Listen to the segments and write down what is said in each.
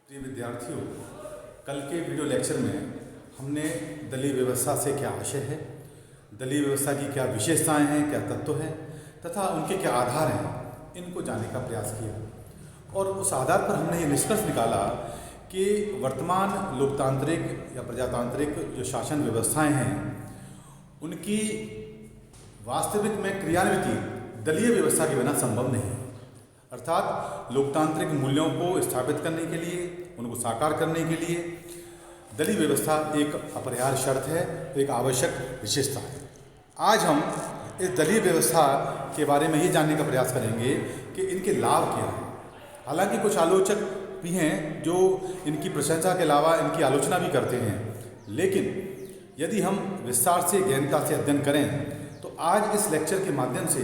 प्रिय विद्यार्थियों, कल के वीडियो लेक्चर में हमने दलीय व्यवस्था से क्या आशय है, दलीय व्यवस्था की क्या विशेषताएं हैं, क्या तत्व हैं तथा उनके क्या आधार हैं, इनको जानने का प्रयास किया। और उस आधार पर हमने ये निष्कर्ष निकाला कि वर्तमान लोकतांत्रिक या प्रजातांत्रिक जो शासन व्यवस्थाएं हैं उनकी वास्तविक में क्रियान्विति दलीय व्यवस्था के बिना संभव नहीं है। अर्थात लोकतांत्रिक मूल्यों को स्थापित करने के लिए, उनको साकार करने के लिए दलीय व्यवस्था एक अपरिहार्य शर्त है, एक आवश्यक विशेषता है। आज हम इस दलीय व्यवस्था के बारे में ये जानने का प्रयास करेंगे कि इनके लाभ क्या हैं। हालांकि कुछ आलोचक भी हैं जो इनकी प्रशंसा के अलावा इनकी आलोचना भी करते हैं, लेकिन यदि हम विस्तार से गहनता से अध्ययन करें तो आज इस लेक्चर के माध्यम से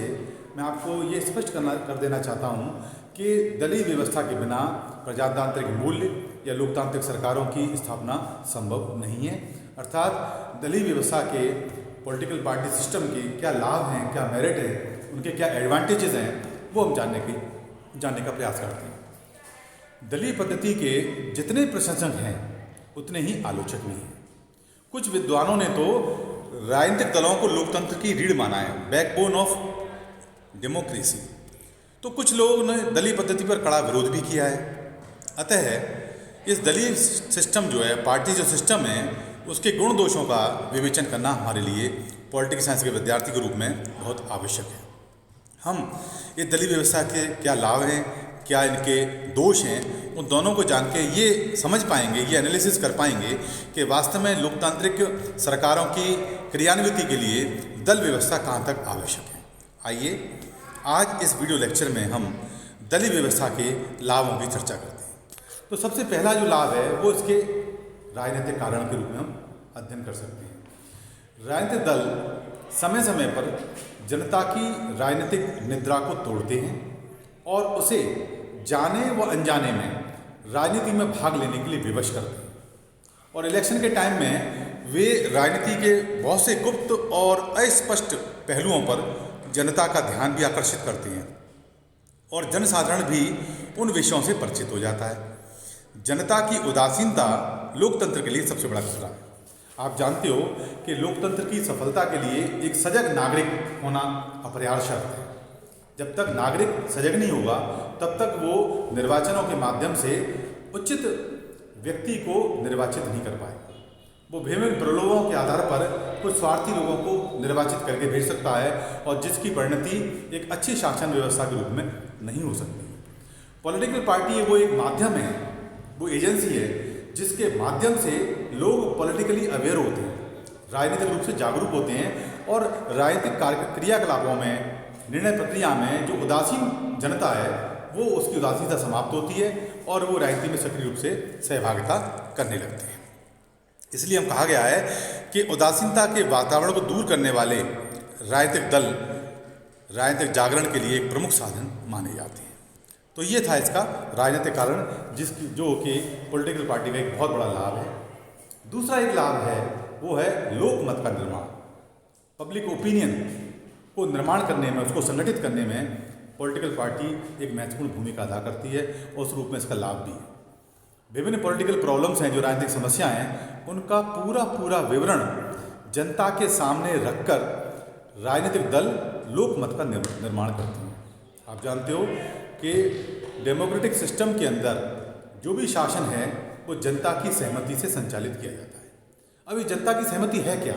मैं आपको ये स्पष्ट कर देना चाहता हूँ कि दलीय व्यवस्था के बिना प्रजातांत्रिक मूल्य या लोकतांत्रिक सरकारों की स्थापना संभव नहीं है। अर्थात दलीय व्यवस्था के पॉलिटिकल पार्टी सिस्टम के क्या लाभ हैं, क्या मेरिट है, उनके क्या एडवांटेजेस हैं, वो हम जानने का प्रयास करते हैं। दलीय पद्धति के जितने प्रशंसक हैं उतने ही आलोचक भी हैं। कुछ विद्वानों ने तो राजनीतिक दलों को लोकतंत्र की रीढ़ माना है, बैकबोन ऑफ डेमोक्रेसी। तो कुछ लोगों ने दलीय पद्धति पर कड़ा विरोध भी किया है। अतः इस दलीय सिस्टम जो है, पार्टी जो सिस्टम है, उसके गुण दोषों का विवेचन करना हमारे लिए पॉलिटिकल साइंस के विद्यार्थी के रूप में बहुत आवश्यक है। हम इस दलीय व्यवस्था के क्या लाभ हैं, क्या इनके दोष हैं, उन दोनों को जान के ये समझ पाएंगे, ये एनालिसिस कर पाएंगे कि वास्तव में लोकतांत्रिक सरकारों की क्रियान्विति के लिए दल व्यवस्था कहाँ तक आवश्यक है। आइए आज इस वीडियो लेक्चर में हम दलीय व्यवस्था के लाभों की चर्चा करते हैं। तो सबसे पहला जो लाभ है वो इसके राजनीतिक कारण के रूप में हम अध्ययन कर सकते हैं। राजनीतिक दल समय समय पर जनता की राजनीतिक निद्रा को तोड़ते हैं और उसे जाने व अनजाने में राजनीति में भाग लेने के लिए विवश करते हैं। और इलेक्शन के टाइम में वे राजनीति के बहुत से गुप्त और अस्पष्ट पहलुओं पर जनता का ध्यान भी आकर्षित करते हैं और जनसाधारण भी उन विषयों से परिचित हो जाता है। जनता की उदासीनता लोकतंत्र के लिए सबसे बड़ा खतरा है। आप जानते हो कि लोकतंत्र की सफलता के लिए एक सजग नागरिक होना अपरिहार्य शर्त है। जब तक नागरिक सजग नहीं होगा तब तक वो निर्वाचनों के माध्यम से उचित व्यक्ति को निर्वाचित नहीं कर पाएगा। वो विभिन्न प्रलोभों के आधार पर कुछ स्वार्थी लोगों को निर्वाचित करके भेज सकता है और जिसकी परिणति एक अच्छी शासन व्यवस्था के रूप में नहीं हो सकती। पॉलिटिकल पार्टी वो एक माध्यम है, वो एजेंसी है जिसके माध्यम से लोग पॉलिटिकली अवेयर होते हैं, राजनीतिक रूप से जागरूक होते हैं और राजनीतिक क्रियाकलापों में, निर्णय प्रक्रिया में जो उदासीन जनता है वो उसकी उदासीनता समाप्त होती है और वो राजनीति में सक्रिय रूप से सहभागिता करने लगते हैं। इसलिए हम कहा गया है कि उदासीनता के वातावरण को दूर करने वाले राजनीतिक दल राजनीतिक जागरण के लिए एक प्रमुख साधन माने जाते हैं। तो ये था इसका राजनीतिक कारण, जो कि पॉलिटिकल पार्टी का एक बहुत बड़ा लाभ है। दूसरा एक लाभ है वो है लोकमत का निर्माण। पब्लिक ओपिनियन को निर्माण करने में, उसको संगठित करने में पॉलिटिकल पार्टी एक महत्वपूर्ण भूमिका अदा करती है और उस रूप में इसका लाभ भी है। विभिन्न पॉलिटिकल प्रॉब्लम्स हैं, जो राजनीतिक समस्याएं हैं, उनका पूरा विवरण जनता के सामने रखकर राजनीतिक दल लोकमत का निर्माण करते हैं। आप जानते हो कि डेमोक्रेटिक सिस्टम के अंदर जो भी शासन है वो जनता की सहमति से संचालित किया जाता है। अब ये जनता की सहमति है क्या?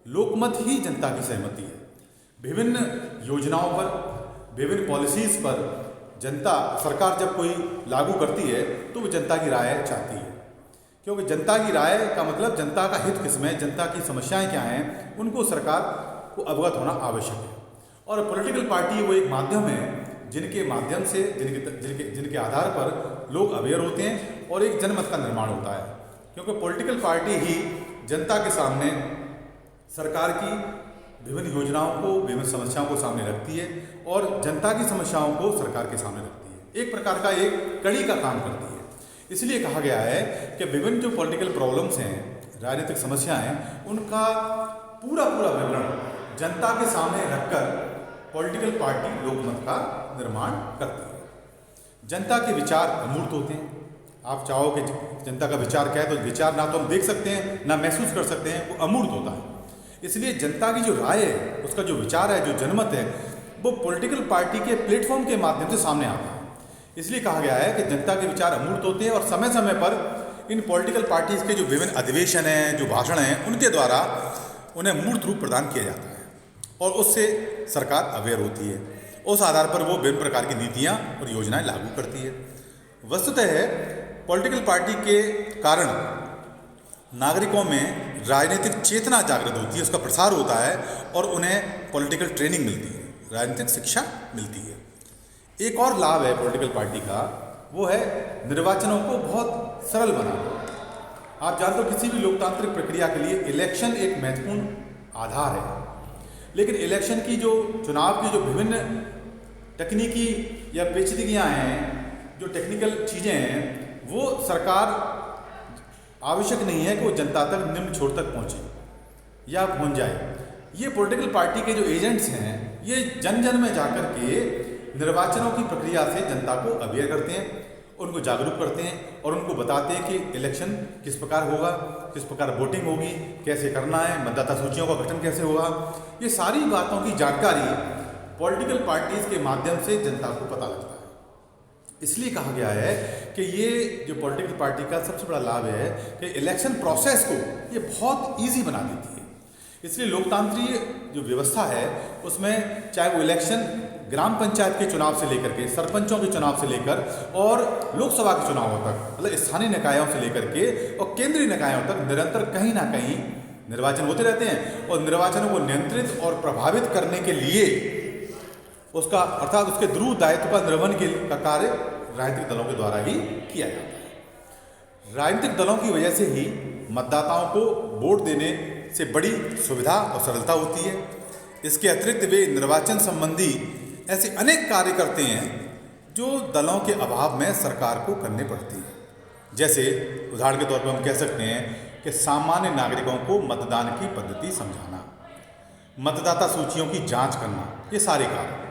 लोकमत ही जनता की सहमति है। विभिन्न योजनाओं पर, विभिन्न पॉलिसीज़ पर सरकार जब कोई लागू करती है तो वो जनता की राय चाहती है, क्योंकि जनता की राय का मतलब जनता का हित किसमें है, जनता की समस्याएं क्या हैं, उनको सरकार को अवगत होना आवश्यक है। और पॉलिटिकल पार्टी वो एक माध्यम है जिनके माध्यम से, जिनके आधार पर लोग अवेयर होते हैं और एक जनमत का निर्माण होता है। क्योंकि पॉलिटिकल पार्टी ही जनता के सामने सरकार की विभिन्न योजनाओं को, विभिन्न समस्याओं को सामने रखती है और जनता की समस्याओं को सरकार के सामने रखती है। एक प्रकार का एक कड़ी का काम करती है। इसलिए कहा गया है कि विभिन्न जो पॉलिटिकल प्रॉब्लम्स हैं, राजनीतिक समस्याएं, उनका पूरा विवरण जनता के सामने रखकर पॉलिटिकल पार्टी लोकमत का निर्माण करती है। जनता के विचार अमूर्त होते हैं, आप चाहो कि जनता का विचार क्या है, तो विचार ना तो हम देख सकते हैं ना महसूस कर सकते हैं, वो अमूर्त होता है। इसलिए जनता की जो राय है, उसका जो विचार है, जो जनमत है, वो पॉलिटिकल पार्टी के प्लेटफॉर्म के माध्यम से सामने आता है। इसलिए कहा गया है कि जनता के विचार अमूर्त होते हैं और समय समय पर इन पॉलिटिकल पार्टीज़ के जो विभिन्न अधिवेशन हैं, जो भाषण हैं, उनके द्वारा उन्हें मूर्त रूप प्रदान किया जाता है और उससे सरकार अवेयर होती है। उस आधार पर वो विभिन्न प्रकार की नीतियाँ और योजनाएं लागू करती है। वस्तुतः पॉलिटिकल पार्टी के कारण नागरिकों में राजनीतिक चेतना जागृत होती है, उसका प्रसार होता है और उन्हें पॉलिटिकल ट्रेनिंग मिलती है, राजनीतिक शिक्षा मिलती है। एक और लाभ है पॉलिटिकल पार्टी का, वो है निर्वाचनों को बहुत सरल बनाना। आप जानते हो किसी भी लोकतांत्रिक प्रक्रिया के लिए इलेक्शन एक महत्वपूर्ण आधार है, लेकिन इलेक्शन की जो चुनाव की जो विभिन्न तकनीकी या पेचीदगियाँ हैं, जो टेक्निकल चीज़ें हैं, वो सरकार आवश्यक नहीं है कि वो जनता तक निम्न छोर तक पहुँचे या पहुँच जाए। ये पॉलिटिकल पार्टी के जो एजेंट्स हैं, ये जन जन में जाकर के निर्वाचनों की प्रक्रिया से जनता को अवेयर करते हैं, उनको जागरूक करते हैं और उनको बताते हैं कि इलेक्शन किस प्रकार होगा, किस प्रकार वोटिंग होगी, कैसे करना है, मतदाता सूचियों का गठन कैसे होगा। ये सारी बातों की जानकारी पॉलिटिकल पार्टीज़ के माध्यम से जनता को पता लगता है। इसलिए कहा गया है कि ये जो पॉलिटिकल पार्टी का सबसे बड़ा लाभ है कि इलेक्शन प्रोसेस को ये बहुत ईजी बना देती है। इसलिए लोकतांत्रिक जो व्यवस्था है उसमें चाहे वो इलेक्शन ग्राम पंचायत के चुनाव से लेकर के, सरपंचों के चुनाव से लेकर और लोकसभा के चुनावों तक, मतलब स्थानीय निकायों से लेकर के और केंद्रीय निकायों तक निरंतर कहीं ना कहीं निर्वाचन होते रहते हैं और निर्वाचनों को नियंत्रित और प्रभावित करने के लिए उसका अर्थात उसके ध्रुव दायित्व का निर्वहन का कार्य राजनीतिक दलों के द्वारा ही किया जाता है। राजनीतिक दलों की वजह से ही मतदाताओं को वोट देने से बड़ी सुविधा और सरलता होती है। इसके अतिरिक्त वे निर्वाचन संबंधी ऐसे अनेक कार्य करते हैं जो दलों के अभाव में सरकार को करने पड़ती है। जैसे उदाहरण के तौर पर हम कह सकते हैं कि सामान्य नागरिकों को मतदान की पद्धति समझाना, मतदाता सूचियों की जांच करना, ये सारे कार्य।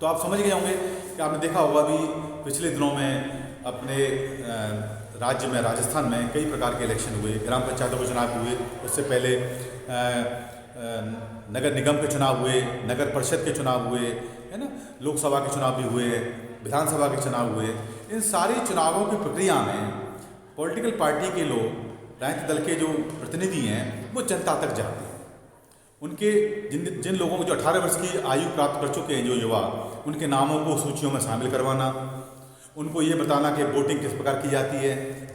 तो आप समझ गए होंगे कि आपने देखा होगा अभी पिछले दिनों में अपने राज्य में, राजस्थान में कई प्रकार के इलेक्शन हुए, ग्राम पंचायतों के चुनाव हुए, उससे पहले नगर निगम के चुनाव हुए, नगर परिषद के चुनाव हुए, है ना, लोकसभा के चुनाव भी हुए, विधानसभा के चुनाव हुए। इन सारी चुनावों की प्रक्रिया में पॉलिटिकल पार्टी के लोग, राजनीतिक दल के जो प्रतिनिधि हैं, वो जनता तक जाते हैं। उनके जिन लोगों को जो 18 वर्ष की आयु प्राप्त कर चुके हैं, जो युवा, उनके नामों को सूचियों में शामिल करवाना, उनको ये बताना कि वोटिंग किस प्रकार की जाती है,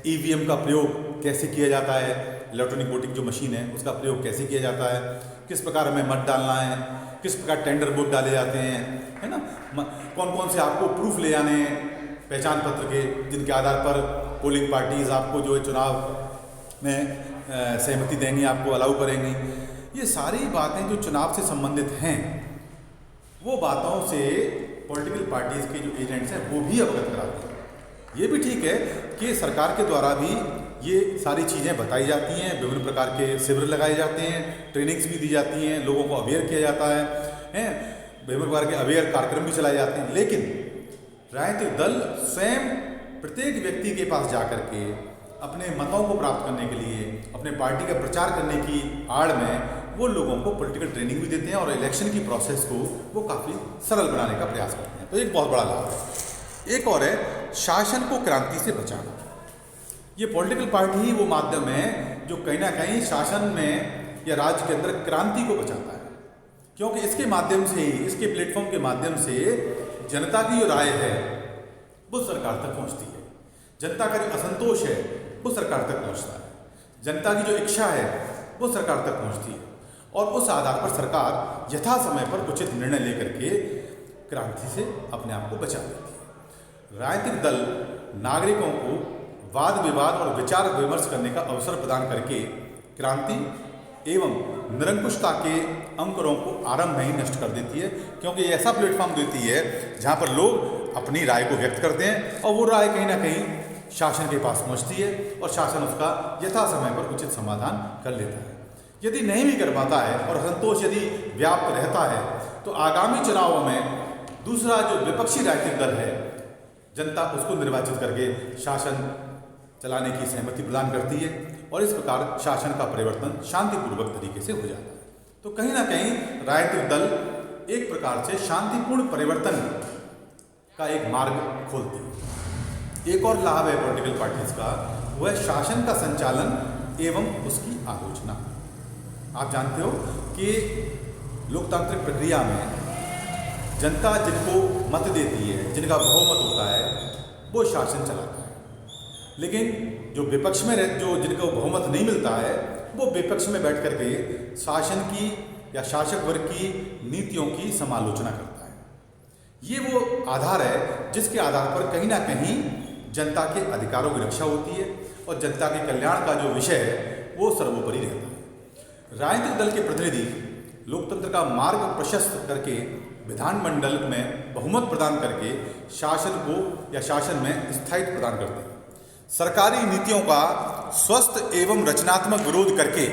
ईवीएम का प्रयोग कैसे किया जाता है, इलेक्ट्रॉनिक वोटिंग जो मशीन है उसका प्रयोग कैसे किया जाता है, किस प्रकार हमें मत डालना है, किस प्रकार टेंडर वोट डाले जाते हैं, है ना, कौन कौन से आपको प्रूफ ले आने हैं पहचान पत्र के, जिनके आधार पर पोलिंग पार्टीज़ आपको जो है चुनाव में सहमति देनी, आपको अलाउ करेंगी। ये सारी बातें जो चुनाव से संबंधित हैं, वो बातों से पॉलिटिकल पार्टीज़ के जो एजेंट्स हैं वो भी अवगत कराते हैं। ये भी ठीक है कि सरकार के द्वारा भी ये सारी चीज़ें बताई जाती हैं, विभिन्न प्रकार के शिविर लगाए जाते हैं, ट्रेनिंग्स भी दी जाती हैं, लोगों को अवेयर किया जाता है, विभिन्न प्रकार के अवेयर कार्यक्रम भी चलाए जाते हैं। लेकिन राजनीतिक दल स्वयं प्रत्येक व्यक्ति के पास जा कर के अपने मतों को प्राप्त करने के लिए, अपने पार्टी का प्रचार करने की आड़ में वो लोगों को पॉलिटिकल ट्रेनिंग भी देते हैं और इलेक्शन की प्रोसेस को वो काफ़ी सरल बनाने का प्रयास करते हैं। तो एक बहुत बड़ा लाभ है। एक और है शासन को क्रांति से बचाना। ये पॉलिटिकल पार्टी ही वो माध्यम है जो कहीं ना कहीं शासन में या राज्य के अंदर क्रांति को बचाता है, क्योंकि इसके माध्यम से ही, इसके प्लेटफॉर्म के माध्यम से जनता की जो राय है वो सरकार तक पहुँचती है, जनता का जो असंतोष है वो सरकार तक पहुँचता है, जनता की जो इच्छा है वो सरकार तक पहुँचती है और उस आधार पर सरकार यथा समय पर उचित निर्णय लेकर के क्रांति से अपने आप को बचा लेती है। राजनीतिक दल नागरिकों को वाद विवाद और विचार विमर्श करने का अवसर प्रदान करके क्रांति एवं निरंकुशता के अंकुरों को आरंभ में ही नष्ट कर देती है, क्योंकि ये ऐसा प्लेटफॉर्म देती है जहाँ पर लोग अपनी राय को व्यक्त करते हैं और वो राय कहीं ना कहीं शासन के पास पहुँचती है और शासन उसका यथा समय पर उचित समाधान कर लेता है। यदि नहीं भी कर पाता है और असंतोष यदि व्याप्त रहता है तो आगामी चुनावों में दूसरा जो विपक्षी राजनीतिक दल है, जनता उसको निर्वाचित करके शासन चलाने की सहमति प्रदान करती है और इस प्रकार शासन का परिवर्तन शांतिपूर्वक तरीके से हो जाता है। तो कहीं ना कहीं राजनीतिक दल एक प्रकार से शांतिपूर्ण परिवर्तन का एक मार्ग खोलती है। एक और लाभ है पॉलिटिकल पार्टीज का, वह शासन का संचालन एवं उसकी आलोचना। आप जानते हो कि लोकतांत्रिक प्रक्रिया में जनता जिनको मत देती है, जिनका बहुमत होता है, वो शासन चलाता है। लेकिन जो विपक्ष में जो जिनको बहुमत नहीं मिलता है, वो विपक्ष में बैठ करके शासन की या शासक वर्ग की नीतियों की समालोचना करता है। ये वो आधार है जिसके आधार पर कहीं ना कहीं जनता के अधिकारों की रक्षा होती है और जनता के कल्याण का जो विषय है वो सर्वोपरि रहता है। राजनीतिक दल के प्रतिनिधि लोकतंत्र का मार्ग प्रशस्त करके विधानमंडल में बहुमत प्रदान करके शासन को या शासन में स्थायित्व प्रदान करते हैं। सरकारी नीतियों का स्वस्थ एवं रचनात्मक विरोध करके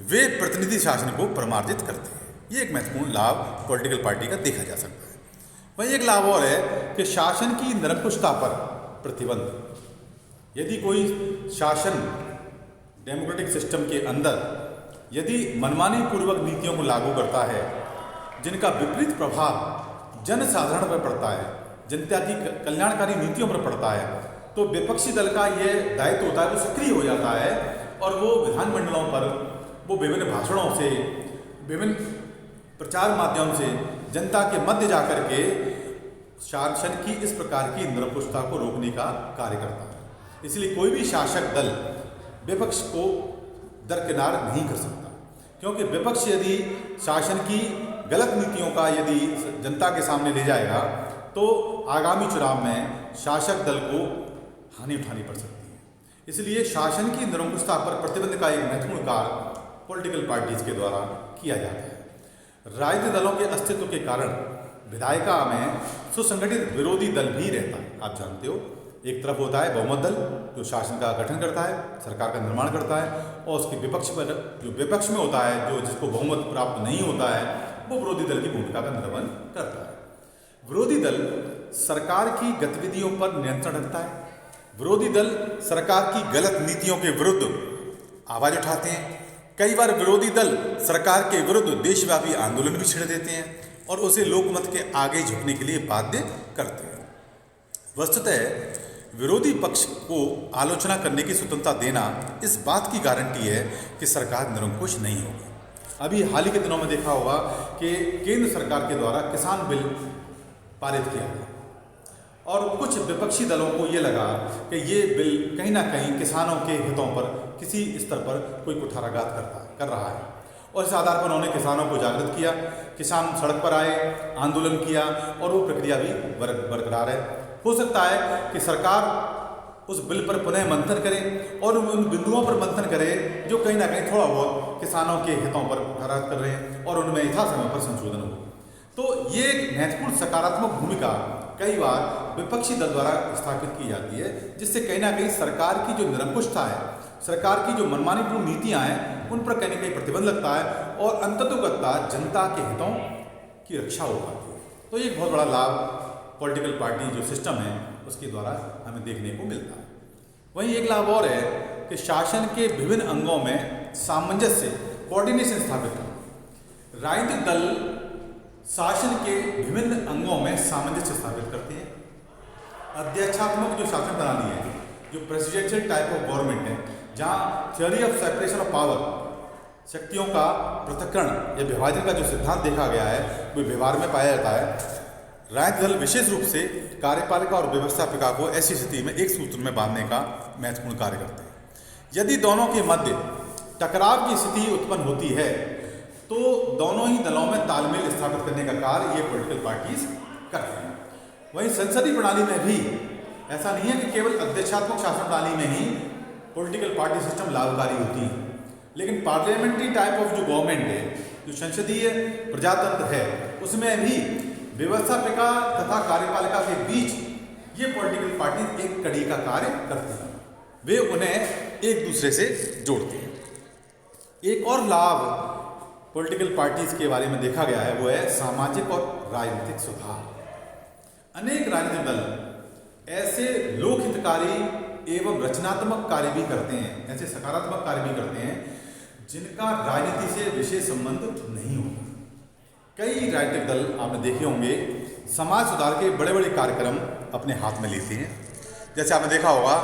वे प्रतिनिधि शासन को प्रमार्जित करते हैं। ये एक महत्वपूर्ण लाभ पॉलिटिकल पार्टी का देखा जा सकता है। वहीं एक लाभ और है कि शासन की निरंकुशता पर प्रतिबंध। यदि कोई शासन डेमोक्रेटिक सिस्टम के अंदर यदि मनमानी पूर्वक नीतियों को लागू करता है जिनका विपरीत प्रभाव जनसाधारण पर पड़ता है, जनता की कल्याणकारी नीतियों पर पड़ता है, तो विपक्षी दल का यह दायित्व होता है, वो सक्रिय हो जाता है और वो विधानमंडलों पर वो विभिन्न भाषणों से, विभिन्न प्रचार माध्यम से जनता के मध्य जाकर के शासन की इस प्रकार की निरंकुशता को रोकने का कार्य करता है। इसलिए कोई भी शासक दल विपक्ष को दरकिनार नहीं कर सकता, क्योंकि विपक्ष यदि शासन की गलत नीतियों का यदि जनता के सामने ले जाएगा तो आगामी चुनाव में शासक दल को हानि उठानी पड़ सकती है। इसलिए शासन की निरंकुशता पर प्रतिबंध का एक महत्वपूर्ण कार्य पॉलिटिकल पार्टीज के द्वारा किया जाता है। राजनीतिक दलों के अस्तित्व के कारण विधायिका में सुसंगठित विरोधी दल भी रहता है। आप जानते हो, एक तरफ होता है बहुमत दल जो शासन का गठन करता है, सरकार का निर्माण करता है, और उसके विपक्ष पर जो विपक्ष में होता है, जो जिसको बहुमत प्राप्त नहीं होता है, वो विरोधी दल की भूमिका का निर्वहन करता है। विरोधी दल सरकार की गतिविधियों पर नियंत्रण रखता है। विरोधी दल सरकार की गलत नीतियों के विरुद्ध आवाज उठाते हैं। कई बार विरोधी दल सरकार के विरुद्ध देशव्यापी आंदोलन भी छेड़ देते हैं और उसे लोकमत के आगे झुकने के लिए बाध्य करते हैं। वस्तुतः विरोधी पक्ष को आलोचना करने की स्वतंत्रता देना इस बात की गारंटी है कि सरकार निरंकुश नहीं होगी। अभी हाल ही के दिनों में देखा होगा कि केंद्र सरकार के द्वारा किसान बिल पारित किया गया और कुछ विपक्षी दलों को ये लगा कि ये बिल कहीं ना कहीं किसानों के हितों पर किसी स्तर पर कोई कुठाराघात कर रहा है, और इस आधार पर उन्होंने किसानों को जागृत किया। किसान सड़क पर आए, आंदोलन किया और वो प्रक्रिया भी बरकरार है। हो सकता है कि सरकार उस बिल पर पुनः मंथन करे और उन बिंदुओं पर मंथन करे जो कहीं ना कहीं थोड़ा बहुत किसानों के हितों पर कुठाराघात कर रहे हैं और उनमें यथासमय पर संशोधन हो। तो ये एक महत्वपूर्ण सकारात्मक भूमिका कई बार विपक्षी दल द्वारा स्थापित की जाती है, जिससे कहीं ना कहीं सरकार की जो निरंकुशता है, सरकार की जो मनमानीपूर्ण नीतियां हैं, उन पर कहीं ना कहीं प्रतिबंध लगता है और अंततोगत्ता जनता के हितों की रक्षा हो पाती है। तो ये एक बहुत बड़ा लाभ पॉलिटिकल पार्टी जो सिस्टम है उसके द्वारा हमें देखने को मिलता है। वहीं एक लाभ और है कि शासन के विभिन्न अंगों में सामंजस्य, कोऑर्डिनेशन स्थापित करना। राजनीतिक दल शासन के विभिन्न अंगों में सामंजस्य स्थापित करते हैं। अध्यक्षात्मक जो शासन प्रणाली है, जो प्रेसिडेंशियल टाइप ऑफ गवर्नमेंट है, जहाँ theory of separation of power, शक्तियों का पृथक्करण या विभाजन का जो सिद्धांत देखा गया है वो व्यवहार में पाया जाता है। राजनीतिक दल विशेष रूप से कार्यपालिका और व्यवस्थापिका को ऐसी स्थिति में एक सूत्र में बांधने का महत्वपूर्ण कार्य करते हैं। यदि दोनों के मध्य टकराव की स्थिति उत्पन्न होती है तो दोनों ही दलों में तालमेल स्थापित करने का कार्य ये पॉलिटिकल पार्टीज करते हैं। वहीं संसदीय प्रणाली में भी ऐसा नहीं है कि केवल अध्यक्षात्मक शासन प्रणाली में ही पॉलिटिकल पार्टी सिस्टम लाभकारी होती है, लेकिन पार्लियामेंट्री टाइप ऑफ जो गवर्नमेंट है, जो संसदीय प्रजातंत्र है, उसमें भी व्यवस्थापिका तथा कार्यपालिका के बीच ये पॉलिटिकल पार्टी एक कड़ी का कार्य करती हैं। वे उन्हें एक दूसरे से जोड़ते हैं। एक और लाभ पॉलिटिकल पार्टीज के बारे में देखा गया है वो है सामाजिक और राजनीतिक सुधार। अनेक राजनीतिक दल ऐसे लोक हितकारी एवं रचनात्मक कार्य भी करते हैं, ऐसे सकारात्मक कार्य भी करते हैं जिनका राजनीति से विशेष संबंध नहीं होता। कई राजनीतिक दल आपने देखे होंगे समाज सुधार के बड़े बड़े कार्यक्रम अपने हाथ में लेते हैं। जैसे आपने देखा होगा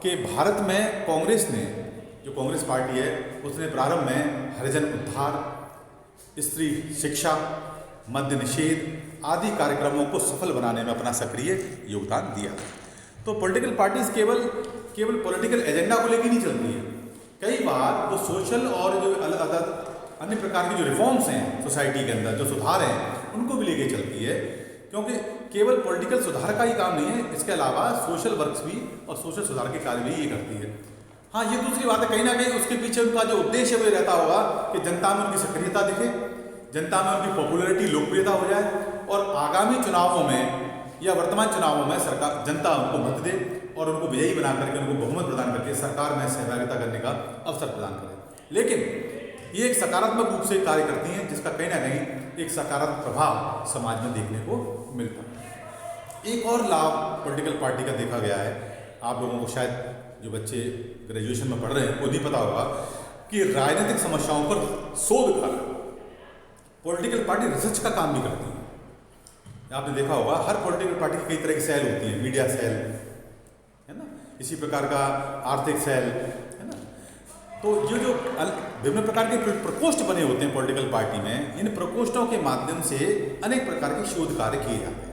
कि भारत में कांग्रेस ने, जो कांग्रेस पार्टी है, उसने प्रारंभ में हरिजन उद्धार, स्त्री शिक्षा, मद्य निषेध आदि कार्यक्रमों को सफल बनाने में अपना सक्रिय योगदान दिया। तो पॉलिटिकल पार्टीज केवल पॉलिटिकल एजेंडा को लेकर नहीं चलती है, कई बार वो सोशल और जो अलग अन्य प्रकार के जो रिफॉर्म्स हैं सोसाइटी के अंदर, जो सुधार हैं, उनको भी लेके चलती है। क्योंकि केवल पॉलिटिकल सुधार का ही काम नहीं है, इसके अलावा सोशल वर्क्स भी और सोशल सुधार के कार्य भी ये करती है। हाँ, ये दूसरी बात है, कहीं ना कहीं उसके पीछे उनका जो उद्देश्य वो रहता होगा कि जनता में उनकी सक्रियता दिखे, जनता में उनकी पॉपुलैरिटी, लोकप्रियता हो जाए और आगामी चुनावों में या वर्तमान चुनावों में सरकार, जनता उनको मत दे और उनको विजयी बना करके, उनको बहुमत प्रदान करके सरकार में सहभागिता करने का अवसर प्रदान करे। लेकिन ये एक सकारात्मक रूप से कार्य करती हैं, जिसका कहीं ना कहीं एक सकारात्मक प्रभाव समाज में देखने को मिलता है। एक और लाभ पॉलिटिकल पार्टी का देखा गया है, आप लोगों को शायद जो बच्चे ग्रेजुएशन में पढ़ रहे हैं वो नहीं पता होगा कि राजनीतिक समस्याओं पर शोध कार्य पॉलिटिकल पार्टी रिसर्च का काम भी करती है। आपने देखा होगा हर पॉलिटिकल पार्टी की कई तरह की सेल होती है, मीडिया सेल है ना, इसी प्रकार का आर्थिक सेल है ना। तो ये जो विभिन्न प्रकार के प्रकोष्ठ बने होते हैं पॉलिटिकल पार्टी में, इन प्रकोष्ठों के माध्यम से अनेक प्रकार के शोध कार्य किए जाते हैं।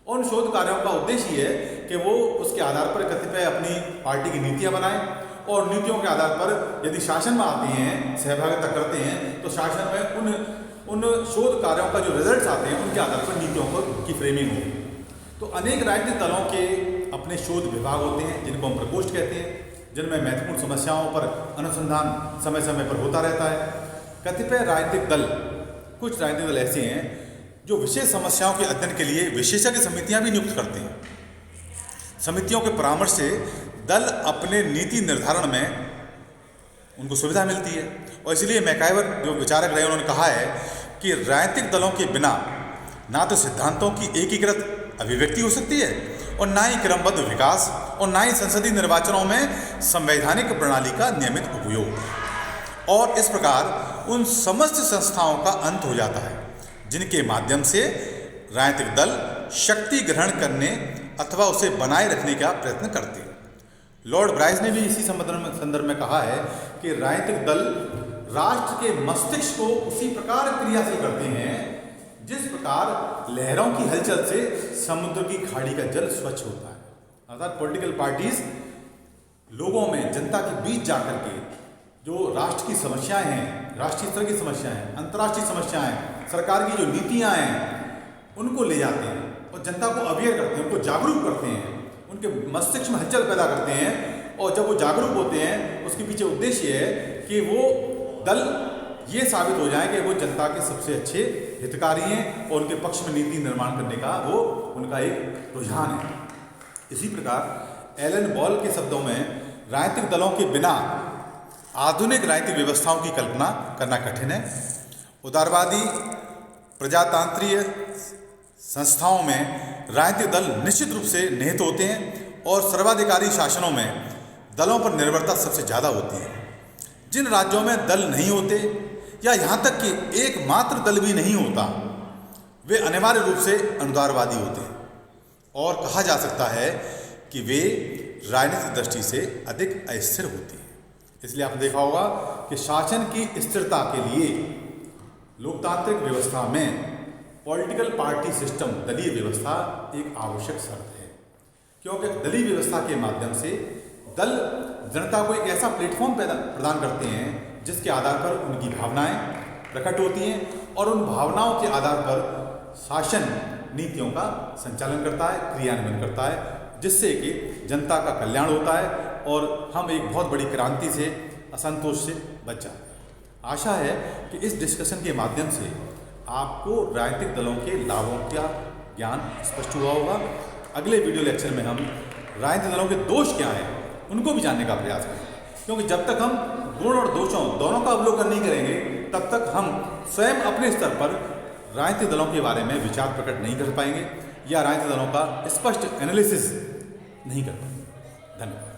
और उन शोध कार्यों का उद्देश्य ये है कि वो उसके आधार पर कतिपय अपनी पार्टी की नीतियाँ बनाएं और नीतियों के आधार पर यदि शासन में आते हैं, सहभागिता करते हैं, तो शासन में उन शोध कार्यों का जो रिजल्ट्स आते हैं उनके आधार पर नीतियों की फ्रेमिंग होगी। तो अनेक राजनीतिक दलों के अपने शोध विभाग होते हैं जिनको हम प्रकोष्ठ कहते हैं, जिनमें महत्वपूर्ण समस्याओं पर अनुसंधान समय समय पर होता रहता है। कतिपय राजनीतिक दल, कुछ राजनीतिक दल ऐसे हैं जो विशेष समस्याओं के अध्ययन के लिए विशेषज्ञ समितियां भी नियुक्त करते हैं। समितियों के परामर्श से दल अपने नीति निर्धारण में उनको सुविधा मिलती है। और इसलिए मैकाइवर जो विचारक रहे उन्होंने कहा है कि राजनीतिक दलों के बिना ना तो सिद्धांतों की एकीकृत अभिव्यक्ति हो सकती है और ना ही क्रमबद्ध विकास और ना ही संसदीय निर्वाचनों में संवैधानिक प्रणाली का नियमित उपयोग। और इस प्रकार उन समस्त संस्थाओं का अंत हो जाता है जिनके माध्यम से राजनीतिक दल शक्ति ग्रहण करने अथवा उसे बनाए रखने का प्रयत्न करते हैं। लॉर्ड ब्राइस ने भी इसी संदर्भ में कहा है कि राजनीतिक दल राष्ट्र के मस्तिष्क को उसी प्रकार क्रियाशील करते हैं जिस प्रकार लहरों की हलचल से समुद्र की खाड़ी का जल स्वच्छ होता है। अर्थात पॉलिटिकल पार्टीज लोगों में, जनता के बीच जाकर के जो राष्ट्र की समस्याएं हैं, राष्ट्रीय स्तर की समस्याएं हैं, अंतर्राष्ट्रीय समस्याएं हैं, सरकार की जो नीतियां हैं, उनको ले जाते हैं और जनता को अवेयर करते हैं, उनको जागरूक करते हैं, उनके मस्तिष्क में हलचल पैदा करते हैं। और जब वो जागरूक होते हैं, उसके पीछे उद्देश्य है कि वो दल ये साबित हो जाए कि वो जनता के सबसे अच्छे हितकारी हैं और उनके पक्ष में नीति निर्माण करने का वो उनका एक रुझान है। इसी प्रकार एलन बॉल के शब्दों में राजनीतिक दलों के बिना आधुनिक राजनीतिक व्यवस्थाओं की कल्पना करना कठिन है। उदारवादी प्रजातांत्रिक संस्थाओं में राजनीतिक दल निश्चित रूप से निहित होते हैं और सर्वाधिकारी शासनों में दलों पर निर्भरता सबसे ज़्यादा होती है। जिन राज्यों में दल नहीं होते या यहाँ तक कि एकमात्र दल भी नहीं होता, वे अनिवार्य रूप से अनुदारवादी होते हैं और कहा जा सकता है कि वे राजनीतिक दृष्टि से अधिक अस्थिर होती हैं। इसलिए आपने देखा होगा कि शासन की स्थिरता के लिए लोकतांत्रिक व्यवस्था में पॉलिटिकल पार्टी सिस्टम, दलीय व्यवस्था एक आवश्यक शर्त है। क्योंकि दलीय व्यवस्था के माध्यम से दल जनता को एक ऐसा प्लेटफॉर्म प्रदान करते हैं जिसके आधार पर उनकी भावनाएं प्रकट होती हैं और उन भावनाओं के आधार पर शासन नीतियों का संचालन करता है, क्रियान्वयन करता है, जिससे कि जनता का कल्याण होता है और हम एक बहुत बड़ी क्रांति से, असंतोष से बच जाते हैं। आशा है कि इस डिस्कशन के माध्यम से आपको राजनीतिक दलों के लाभों का ज्ञान स्पष्ट हुआ होगा। अगले वीडियो लेक्चर में हम राजनीतिक दलों के दोष क्या हैं उनको भी जानने का प्रयास करेंगे, क्योंकि जब तक हम गुण और दोषों दोनों का अवलोकन नहीं करेंगे तब तक हम स्वयं अपने स्तर पर राजनीतिक दलों के बारे में विचार प्रकट नहीं कर पाएंगे या राजनीतिक दलों का स्पष्ट एनालिसिस नहीं कर पाएंगे। धन्यवाद।